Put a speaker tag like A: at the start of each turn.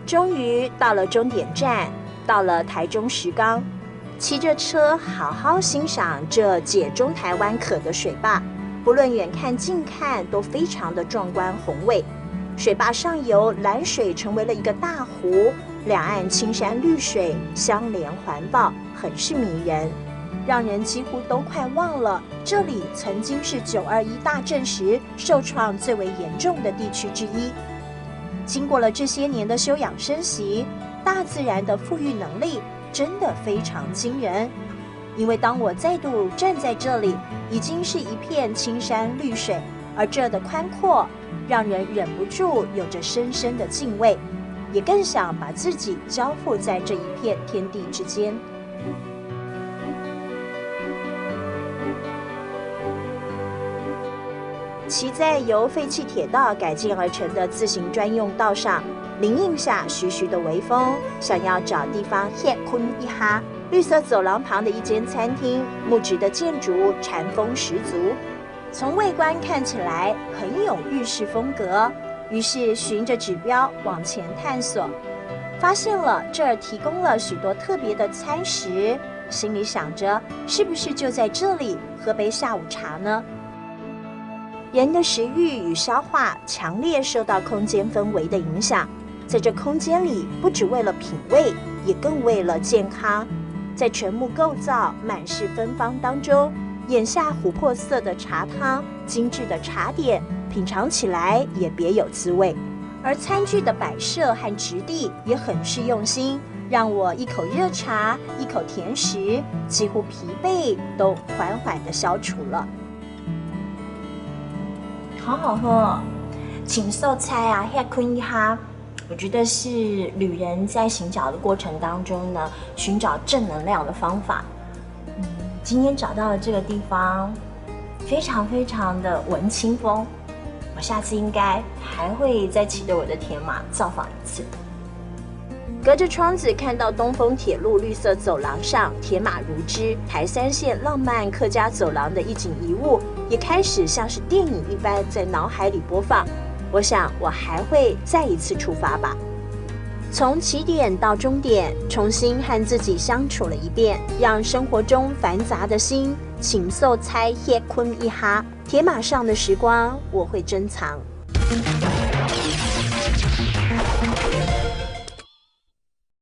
A: 终于到了终点站，到了台中石冈，骑着车好好欣赏这解中台湾可的水坝，不论远看近看都非常的壮观宏伟。水坝上游蓝水成为了一个大湖，两岸青山绿水相连环抱，很是迷人，让人几乎都快忘了这里曾经是921大震时受创最为严重的地区之一。经过了这些年的休养生息，大自然的富裕能力真的非常惊人。因为当我再度站在这里，已经是一片青山绿水，而这的宽阔让人忍不住有着深深的敬畏，也更想把自己交付在这一片天地之间。骑在由废弃铁道改建而成的自行专用道上，林荫下徐徐的微风，想要找地方歇困一哈。绿色走廊旁的一间餐厅，木质的建筑禅风十足，从外观看起来很有日式风格。于是循着指标往前探索，发现了这儿提供了许多特别的餐食，心里想着是不是就在这里喝杯下午茶呢？人的食欲与消化强烈受到空间氛围的影响，在这空间里，不只为了品味，也更为了健康。在全木构造、满是芬芳当中，眼下琥珀色的茶汤、精致的茶点，品尝起来也别有滋味。而餐具的摆设和质地也很是用心，让我一口热茶，一口甜食，几乎疲惫都缓缓地消除了。好好喝哦，请素菜啊，歇困一下。我觉得是旅人在行脚的过程当中呢，寻找正能量的方法。今天找到的这个地方，非常非常的文青风。我下次应该还会再骑着我的铁马造访一次。隔着窗子看到东丰铁路绿色走廊上铁马如织，台三线浪漫客家走廊的一景一物，也开始像是电影一般在脑海里播放。我想我还会再一次出发吧，从起点到终点，重新和自己相处了一遍，让生活中繁杂的心请素猜歇困一哈。铁马上的时光我会珍藏。